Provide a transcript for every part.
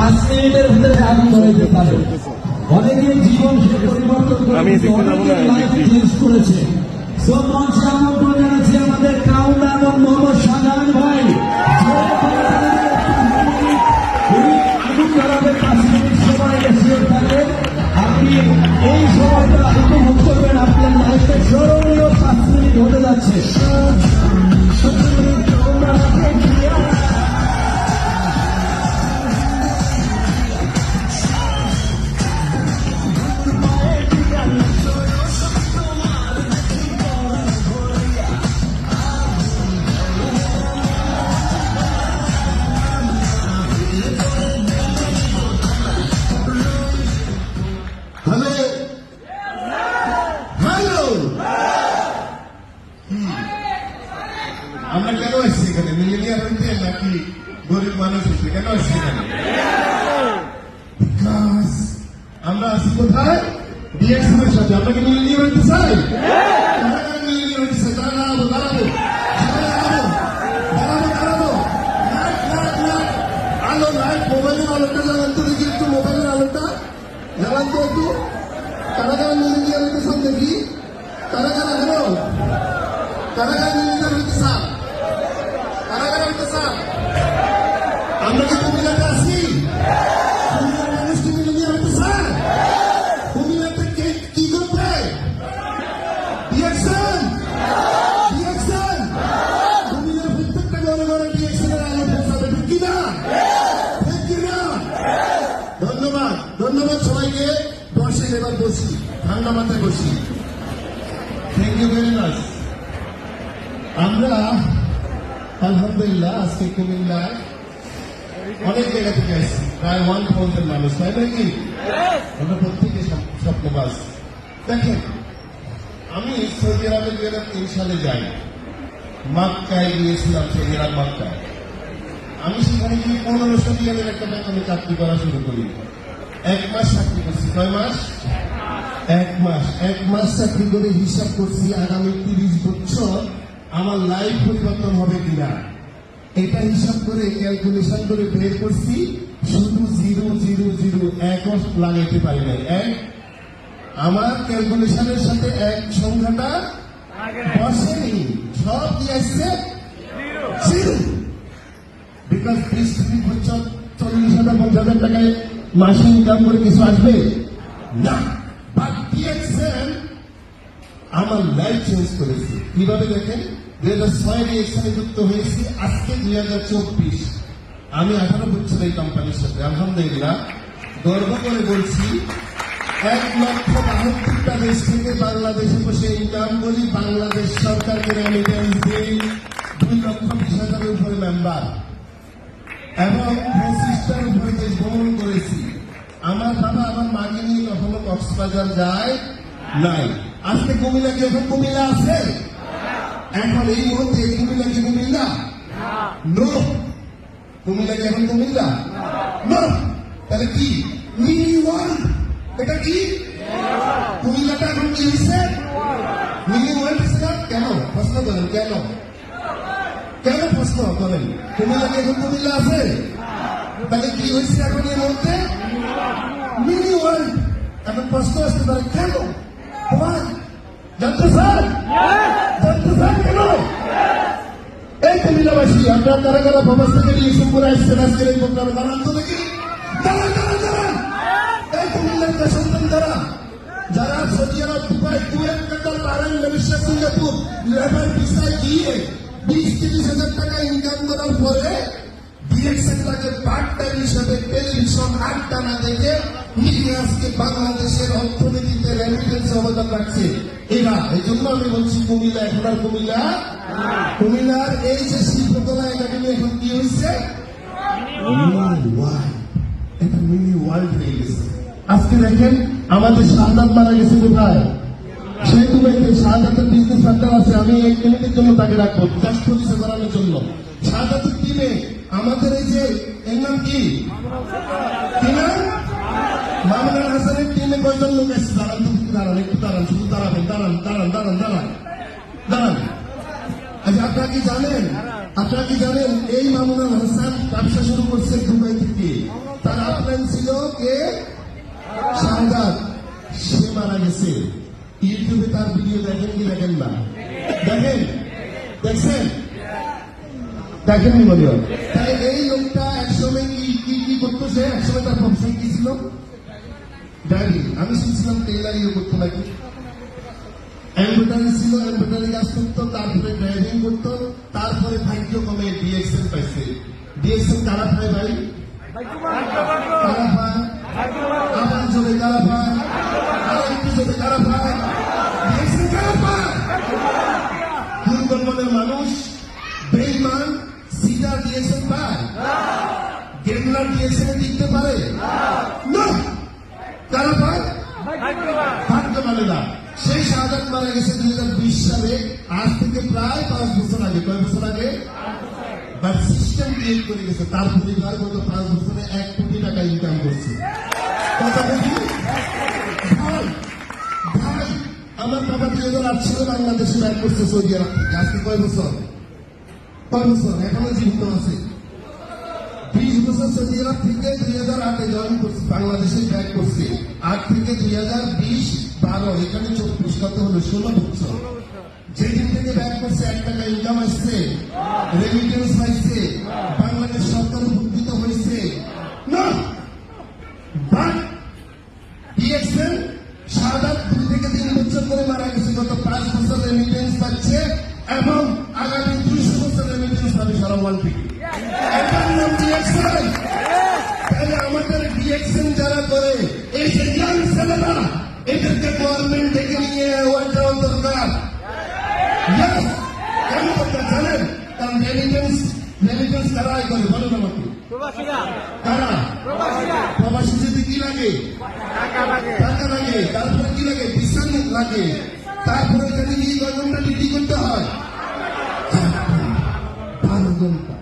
5 মিনিটের ভিতরে আগুন ধরে যেতে পারে। অনেকের জীবন সে পরিবর্তন করেছে, অনেকের লাইফ চেঞ্জ করেছে। সব মঞ্চে আমন্ত্রণ জানাচ্ছি আমাদের কাউন্ডা এবং মোহাম্মদ শাহজাহান ভাই। আগুন ধরাবে 5 মিনিট সময় বেশি থাকে। আপনি এই সময়টা উপভোগ করবেন, আপনার লাইফে স্মরণীয় 5 মিনিট হতে যাচ্ছে। আমরা কেন আসছি এখানে? মিলেনিয়ার হইতে নাকি গরিব মানুষ হইতে? কেন আসছি এখানে? আমরা আছি কোথায়? ডিএক্সএর সাথে। আমরা কি মিলেনিয়ার হইতে চাই? মিলেনিয়ার হইতে চাই। তারা দাঁড়াবো দাঁড়াবো আলো লাইট, মোবাইলের আলোটা জ্বালান তো দেখি, একটু মোবাইলের আলোটা জ্বালান তো একটু। তারা কারা মিলেনিয়ার হইতে চান দেখি? তারা কারা হলো? তারা কারা মিলেনিয়ার হইতে চান? আমরা কি কুমিল্লাতে আছি? কুমিল্লার মানুষ কি মিলেনিয়ার হইতে চায়? কুমিল্লাতে কি করবে? ডিএক্সএন কুমিল্লার প্রত্যেকটা ঘরে ঘরে ডিএক্সএনের আলো পৌঁছাবে, ঠিক কিনা? ধন্যবাদ ধন্যবাদ সবাইকে। বসে এবার বসি, ঠান্ডা মাথায় বসি। Thank you very much. আমরা আলহামদুলিল্লাহ আজকে কুমিল্লায় অনেক জায়গা থেকে আসছি, প্রায় 1000 মানুষ, তাই নাকি? আমরা প্রত্যেকে স্বপ্নবাজ। দেখেন, আমি সৌদি আরবে 2003 সালে যাই, মক্কায় গিয়েছিলাম। সৌদি আরব মক্কায় আমি সেখানে গিয়ে 1500 রিয়ালের একটা বেতনে চাকরি করা শুরু করি। 1 মাস চাকরি করছি। 9 মাস? 1 মাস চাকরি করে হিসাব করছি আগামী 30 বছর আমার লাইফ পরিবর্তন হবে কিনা। এটা হিসাব করে ক্যালকুলেশন করে বের করছি, শুধু 000 একও লাগাইতে পারি নাই। আমার ক্যালকুলেশনের সাথে 1 সংখ্যাটা বসেনি, সব কি আসছে 0। বিকজ 20-30 বছর 40,000 50,000 টাকায় মাসে ইনকাম করে কিছু আসবে না। বাট ডিএক্সএন আমার লাইফ চেঞ্জ করেছে। কিভাবে দেখেন, 2006 এখানে যুক্ত হয়েছি, আজকে 2024। আমি 18 বছর এই কোম্পানির সাথে। আলহামদুলিল্লাহ গর্ব করে বলছি, 1,72,টা দেশ থেকে বাংলাদেশে বসে ইনকাম করি। বাংলাদেশ সরকারকে রেমিটেন্স দিই 2,20,000-এর উপরে মেম্বার, এবং 25টার উপরে দেশ ভ্রমণ করেছি। আমার বাবা আমার মাকে নিয়ে কখনো কক্সবাজার যায় নাই। আজকে কুমিল্লা কি এখন কুমিল্লা আছে? এখন এই মুহূর্তে কুমিল্লা কি কুমিল্লা? নো। কুমিল্লা কি এখন কুমিল্লা? নো। তাহলে কি? Mini world. এটা কি? কুমিল্লাটা এখন কি হয়েছে? মিনি ওয়ার্ল্ড হচ্ছে না? কেন? প্রশ্ন করেন কেন? কেন প্রশ্ন করেন? কুমিল্লা কি এখন কুমিল্লা আছে? তাহলে কি হয়েছে এখন এর মধ্যে? Mini world. এখন প্রশ্ন আসতে পারে কেন? জানতে চান? কেন? এই কুমিল্লাবাসী, আপনার কারা কারা প্রবাস থেকে নিয়ে করে আসছেন আজকের এই প্রোগ্রামে? দাঁড়ান তো দেখি, দাঁড়ান। এই কুমিল্লার সন্তান যারা সৌদি আরব, দুবাই, কুয়েত, কাতার, বাহরাইন, মালয়েশিয়া, সিঙ্গাপুর লেবার ভিসায় গিয়ে 20-30,000 টাকা ইনকাম করার পরে ডিএক্সএনটাকে পার্ট টাইম হিসাবে টেলিভিশন আড্ডা না দেখে নিয়ে আজকে বাংলাদেশের অর্থনীতিতে রেমিটেন্স অবদান রাখছে এরা। এই জন্য আমি বলছি কুমিল্লা এখন আর কুমিল্লার এই যে শিল্পকলা একাডেমি এখন কি হয়েছে? এটা মিনি ওয়ার্ল্ড হয়ে গেছে। আজকে দেখেন আমাদের শাহাদাত মারা গেছে কোথায়? সেই দুবাইতে শাহাদাতের বিজনেস সেন্টার আছে। আমি 1 মিনিটের জন্য তাকে রাখবো জাস্ট পরিচয় করানোর জন্য। শাহাদাতের টিমে আমাদের এই যে এর নাম কি নাম? মামুনুল হাসানের টিমে কয়জন লোক এসেছে? দাঁড়ান একটু দাঁড়ান, শুধু দাঁড়াবেন। দাঁড়ান। আচ্ছা, আপনারা কি জানেন এই মামুনুল হাসান ব্যবসা শুরু করছে দুবাই থেকে? তার কে? শাহাদাত। সে মারা গেছে। ইউটিউবে তার ভিডিও দেখেন কি দেখেন না? দেখেন, দেখছেন? দেখেননি মনে হয়। তাহলে এই লোকটা একসময় কি করতেছে? একসময় তার প্রফেশন কি ছিল? ড্রাইভিং। আমি শুনছিলাম টেইলারিও করতো নাকি, এমব্রয়ডারি ছিল, এমব্রয়ডারি কাজ করতো, তারপরে ড্রাইভিং করতো, তারপরে ভাগ্যক্রমে ডিএক্সএল পাইছে। ডিএক্সএল কারা পায় ভাই? কারা পায়? আমার জোরে কারা পায়? আর একটু জোরে কারা পায়? ডিএক্সএল কারা পায়? দুর্বল মানুষ, বেইমান, সিটার ডিএক্সএল পায়? গেমলার ডিএক্সএল টিকতে পারে না? কারা পায়? ভাগ্য মানে না। সেই শাহাদাত মারা গেছে 2020 সালে, আজ থেকে প্রায় 5 বছর আগে। কয় বছর আগে? বাট সিস্টেম ক্রিয়েট করে গেছে। তার পরিবার গত 5 বছরে 1 কোটি টাকা ইনকাম করছে। কত কোটি? ভাই ভাই, আমার বাবা 2008 সালে বাংলাদেশে ব্যাক করছে সৌদি আরব থেকে। আজকে কয় বছর? কয় বছর? এখনো জীবিত আছে। 20 বছর সৌদি আরব থেকে 2008-এ জয়েন করছে, বাংলাদেশে ব্যাক করছে। 8 থেকে 2020-12 এখানে 24, কত হলো? 16 বছর। যেদিন থেকে ব্যাক করছে 1 টাকা ইনকাম আসছে, রেমিটেন্স পাইছে, বাংলাদেশ সরকার উপকৃত হয়েছে না। বাট ডিএক্সএল শাহাদাত 2 থেকে 3 বছর করে মারা গেছে, গত 5 বছর রেমিটেন্স পাচ্ছে এবং আগামী 200 বছর রেমিটেন্স পাবে সারা ওয়ার্ল্ড থেকে। এটার নাম ডিএক্সএল। তাহলে আমাদের ডিএক্সএল যারা করে, এই যে ইয়াং ছেলেরা, এদেরকে গভর্নমেন্ট থেকে নিয়ে অ্যাওয়ার্ড দেওয়া দরকার। Yes! কেন দরকার জানেন? কারণ রেমিটেন্স কারাই করে, বলেন আমাকে। কারা? প্রবাসী যেতে কি লাগে? টাকা লাগে। তারপরে কি লাগে? ভিসা লাগে। তারপরে এখানে গিয়ে কয় ঘন্টা ডিউটি করতে হয়? 12 ঘন্টা,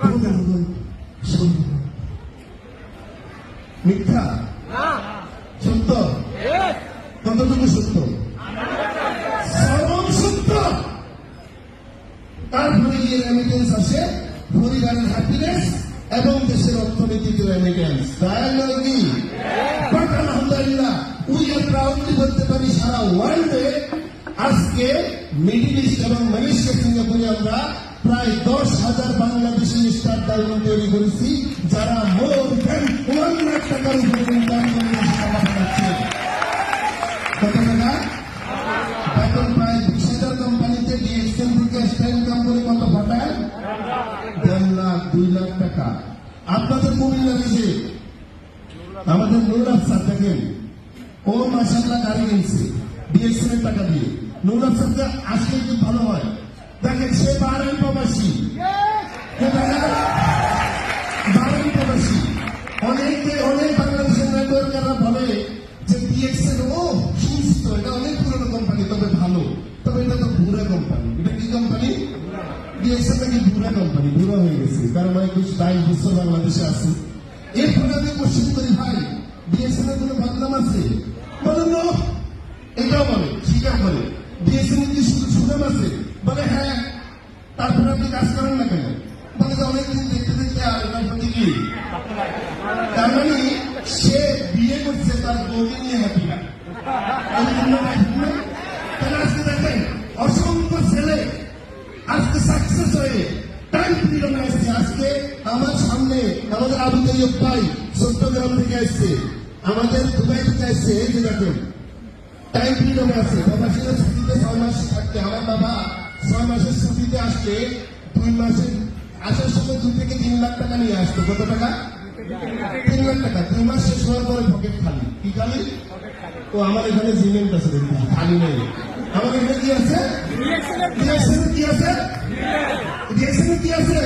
15 ঘন্টা, 16 ঘন্টা। মিথ্যা? সত্য? কতটুকু সত্য? চরম সত্য। তারপরে গিয়ে রেমিটেন্স আসে, পরিবারের হ্যাপিনেস এবং দেশের অর্থনীতিতে রেমিটেন্স। তাই নয় কি? বাট আলহামদুলিল্লাহ, উই আর প্রাউডলি বলতে পারি সারা ওয়ার্ল্ডে আজকে মিডিল ইস্ট এবং মালয়েশিয়া, সিঙ্গাপুরে আমরা প্রায় 10,000 বাংলাদেশি স্টার ডায়মন্ড তৈরি করেছি, যারা মোর দেন 1 লাখ টাকার উপরে ইনকাম করে দেশে টাকা পাঠাচ্ছে। কত টাকা? বেতন প্রায় 20,000 কোম্পানিতে ডিএক্সএল থেকে এক্সট্রা ইনকাম করে কত পাঠায়? 1.5 লাখ, 2 লাখ টাকা। আপনাদের কুমিল্লা থেকে আমাদের নুরাব স্যার দেখেন, ও মাশাআল্লাহ গাড়ি কিনছে ডিএক্সএল এর টাকা দিয়ে। নুরাব স্যারকে আজকে একটু ভালো হয়, দেখেন সে বারেন প্রবাসী। বারেন প্রবাসী। অনেক বাংলাদেশের নেটওয়ার্কাররা বলে যে ডিএক্সএল ও সুস্থ, এটা অনেক পুরনো কোম্পানি, তবে ভালো। তবে এটা তো বুড়া কোম্পানি। এটা কি কোম্পানি? ডিএক্সএল নাকি বুড়া কোম্পানি, বুড়া হয়ে গেছে, কারণ 22 বছর বাংলাদেশে আছে। এরপরে আমি কোশ্চেন করি, ভাই ডিএক্সএল এর কোনো বদনাম আছে? বলেন না। এটাও বলে, স্বীকার করে। ডিএক্সএল এর কি শুধু সুনাম আছে? বলে হ্যাঁ। তারপরে আপনি কাজ করেন না কেন? বলে যে অনেকদিন দেখতে দেখতে আর এটার প্রতি কি? তার মানে সে বিয়ে করছে, তার বউকে নিয়ে হ্যাপি না। তাহলে আজকে দেখেন অসংখ্য ছেলে আজকে সাকসেস হয়ে টাইম ফ্রিডমে আসছে। আজকে আমার সামনে আমাদের আবু তৈয়ব ভাই চট্টগ্রাম থেকে আসছে, আমাদের দুবাই থেকে আসছে। এই যে দেখেন টাইম ফ্রিডমে আছে। প্রবাসীরা ছুটিতে 6 মাস থাকতে, আমার বাবা 6 মাসের ছুটিতে আসলে 2 মাসে আসার সময় 2 থেকে 3 লাখ টাকা নিয়ে আসতো। কত টাকা? 3 লাখ টাকা। 2 মাস শেষ হওয়ার পরে পকেট খালি। কি খালি? ও আমার এখানে জিমেন্ট আছে, খালি নেই। আমার এখানে কি আছে? ডিএক্সএল কি আছে? ডিএক্সএল কি আছে?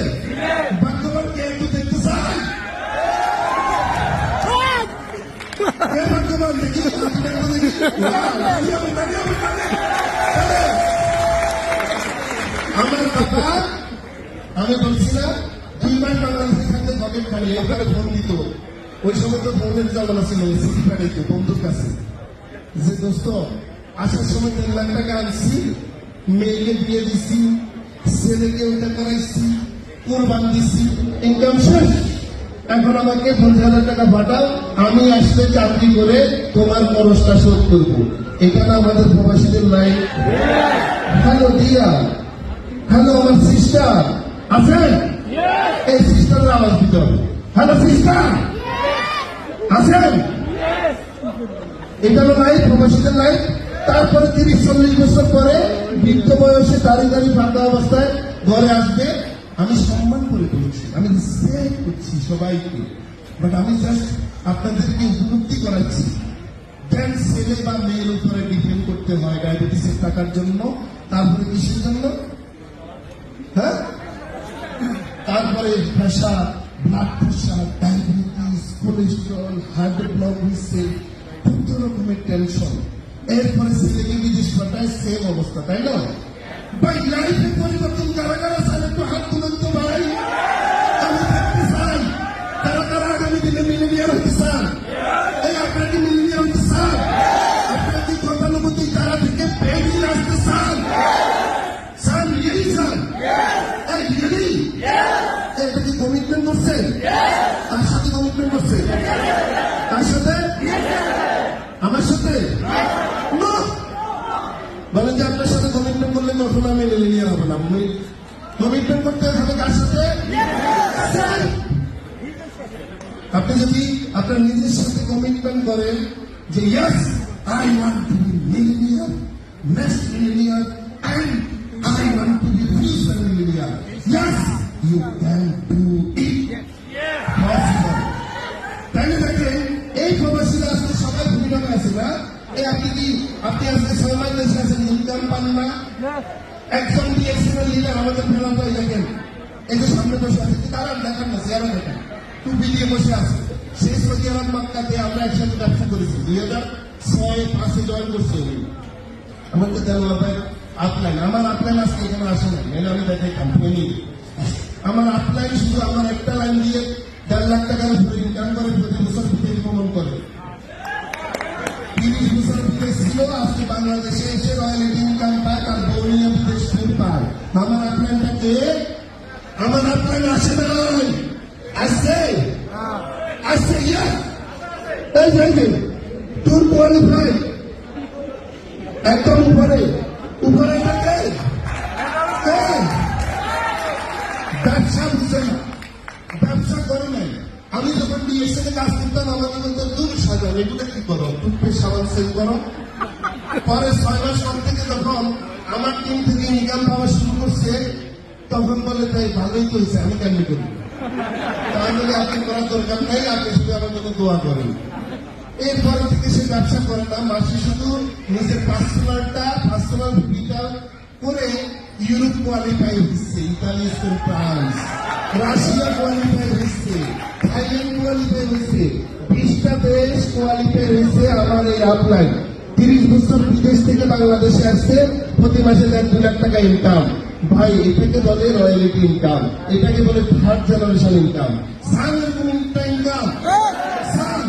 ভাগ্যবান কে একটু দেখতে চাই? কে ভাগ্যবান? দেখি আমার বাবা, আমি বলছিলাম 2 মাস বাংলাদেশে থাকতে পকেট খালি, এখানে ফোন দিত। ওই সময় তো ফোনের জামানা ছিল, সিটি পাঠাইতো বন্ধুর কাছে যে দোস্ত আসার সময় 3 লাখ টাকা আনছি, মেয়েকে বিয়ে দিচ্ছি, ছেলেকে ওইটা করাইছি, কোরবান দিচ্ছি, ইনকাম শেষ। এখন আমাকে 50,000 টাকা পাঠাও, আমি আসলে চাকরি করে তোমার খরচটা শোধ করবো। এটা না আমাদের প্রবাসীদের নাই? হ্যালো দিয়া, হ্যালো আমার সিস্টার আছেন? এই সিস্টারের আওয়াজ দিতে হবে। হ্যালো সিস্টার আছেন? এটা হলো লাইফ, প্রবাসীদের লাইফ। তারপরে 30-40 বছর পরে বৃদ্ধ বয়সে দাঁড়িয়ে দাঁড়িয়ে ফাঁকা অবস্থায় ঘরে আসবে। আমি সম্মান করে বলছি, আমি রেসপেক্ট করছি সবাইকে, বাট আমি জাস্ট আপনাদেরকে উপলব্ধি করাচ্ছি। দেন ছেলে বা মেয়ের উপরে ডিপেন্ড করতে হয় ডায়াবেটিসের টাকার জন্য, তারপরে কিসের জন্য? হ্যাঁ, তারপরে pressure, blood pressure, diabetes, cholesterol, হার্টের ব্লক হচ্ছে, কত রকমের টেনশন। এরপরে ছেলেকে বিদেশ পাঠায়, সেম অবস্থা, তাই না? ভাই লাইফের পরিবর্তন কারা কারা চান একটু হাত তুলেন তো ভাই। আমি দেখতে চাই কারা কারা আগামী দিনে মিলেনিয়ার হতে চান। এই আপনারা কি মিলেনিয়ার হতে চান? আপনারা কি গতানুগতিক ধারা থেকে বেরিয়ে আসতে চান? চান, রিয়েলি চান? এই রিয়েলি এটা কি কমিটমেন্ট করছেন? তার সাথে কমিটমেন্ট করছেন? তার সাথে? আমার সাথে? না, বলেন যে আপনার সাথে কমিটমেন্ট করলে কখনো আমি মিলেনিয়ার হবো না। কমিটমেন্ট করতে হবে কার সাথে? আপনি যদি আপনার নিজের সাথে কমিটমেন্ট করেন যে yes I want to be millionaire, next millionaire, and I want to be future millionaire, yes you can do it possible. তাইলে দেখেন এই প্রবাসীরা আজকে সবাই ভূমিকা আছে না? এই আপনি আজকে 6 মাস দেশে আছেন, ইনকাম পান না। একজন ডিএক্সএল লিডার আমাদের ফেলা হয়, দেখেন এই যে সামনে বসে আছে, তারা দেখান না, চেয়ারে দেখেন, টুপি দিয়ে বসে আছে। সেই সৌদি আরব মক্কাতে আমরা একসাথে ব্যবসা করেছি, 2006-5 জয়েন করছি। আমাকে দেওয়া ভাই আপলাইন, আমার আপলাইন আজকে এখানে আসে না, মেনে আমি দেখাই কোম্পানি। আমার আপলাইন শুধু আমার একটা লাইন দিয়ে 1.5 লাখ টাকার উপরে ইনকাম করে, প্রতি বছর বিদেশ ভ্রমণ করে। 30 বছর বিদেশ ছিল, আজকে বাংলাদেশে এসে রয়্যালিটি ইনকাম পায়, তার বৌনিয়া বিদেশ ট্যুর পায়। আমার আপলাইনটা কে? আমার আপলাইন আসে না, আসছে আসছে ইয়া এই যে ট্যুর কোয়ালিফাইড একদম উপরে উপরে থাকে। ব্যবসা বুঝছে না, ব্যবসা করে নাই। আমি যখন ডিএসএল কাজ করতাম আমাকে বলতো দূর সাজান, এগুলো কি করো, টুথপেস্ট সাবান সেল করো। পরে 6 মাস পর থেকে যখন আমার টিম থেকে ইনকাম পাওয়া শুরু করছে, তখন বলে তাই ভালোই তো হয়েছে, আমি কেন করি? তাহলে আপনি করার দরকার নেই, আপনি শুধু আমার জন্য দোয়া করেন। এরপর থেকে সে ব্যবসা করে না, মাসে শুধু নিজের পার্সোনাল ভিটা করে ইউরোপ কোয়ালিফাই হচ্ছে, ইতালি, ফ্রান্স, রাশিয়া কোয়ালিফাই হচ্ছে, থাইল্যান্ড কোয়ালিফাই হচ্ছে, 20টা দেশ কোয়ালিফাই হয়েছে। আমার এই আপলাইন 30 বছর বিদেশ থেকে বাংলাদেশে আসছে, প্রতি মাসে 2 লাখ টাকা ইনকাম। ভাই এটাকে বলে রয়্যালিটি ইনকাম, এটাকে বলে 3rd জেনারেশন ইনকাম। সান এরকম ইনকাম সান।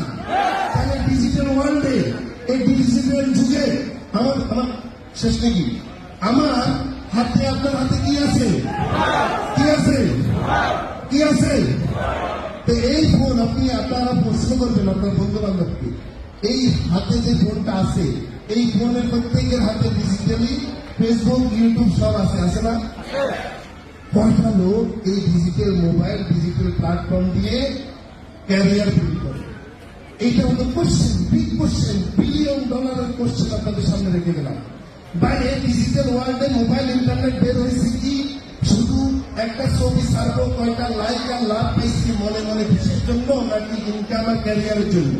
তাহলে ডিজিটাল ওয়ার্ল্ডে, এই ডিজিটাল যুগে আমার শেষ নাকি? আমার হাতে, আপনার হাতে কি আছে? কি আছে? কি আছে? তো এই ফোন আপনারা প্রশ্ন করবেন আপনার বন্ধু বান্ধবকে, এই হাতে যে ফোনটা আছে, এই ফোনের প্রত্যেকের হাতে ডিজিটালি ফেসবুক, ইউটিউব সব আছে, আছে না? কয়টা লোক এই ডিজিটাল মোবাইল, ডিজিটাল প্ল্যাটফর্ম দিয়ে ক্যারিয়ার তৈরি করে? এইটা হলো question, big question, $1 billion question আপনাদের সামনে রেখে গেলাম। বাইরে ডিজিটাল ওয়ার্ল্ডে মোবাইল ইন্টারনেট বের হয়েছে কি শুধু একটা ছবি ছাড়বো, কয়টা লাইক আর লাভ পাইছি মনে মনে খুশির জন্য, নাকি ইনকাম আর ক্যারিয়ারের জন্য?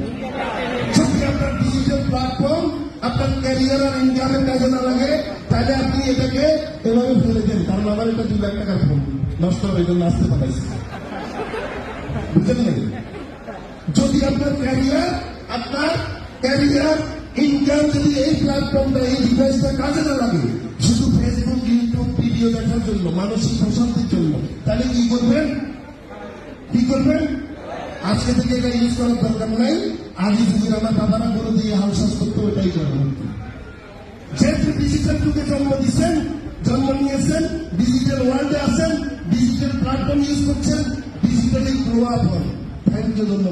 যদি আপনার ডিজিটাল প্ল্যাটফর্ম আপনার ক্যারিয়ার আর ইনকামের কাজে না লাগে, তাহলে আপনি এটাকে এভাবে ফেলে দেন, কারণ আমার এটা 2 লাখ টাকার ফোন নষ্ট হবে, এই জন্য আসতে পাঠাইছি, বুঝলেন নাকি? যদি আপনার ক্যারিয়ার ইনকাম যদি এই প্ল্যাটফর্মটা, এই ডিভাইসটা কাজে না লাগে, শুধু ফেসবুক, ইউটিউব ভিডিও দেখার জন্য, মানসিক প্রশান্তির জন্য, তাহলে কি করবেন? কি করবেন? আজকে থেকে এটা ইউজ করার দরকার নাই। আগে যদি আমার বাবারা বলে দিয়ে হাউসাস করতে, ওটাই করবেন। যেহেতু ডিজিটাল যুগে জন্ম নিয়েছেন, ডিজিটাল ওয়ার্ল্ডে আছেন, ডিজিটাল প্ল্যাটফর্ম ইউজ করছেন, ডিজিটালি গ্রো আপ হন। থ্যাংক ইউ, ধন্যবাদ।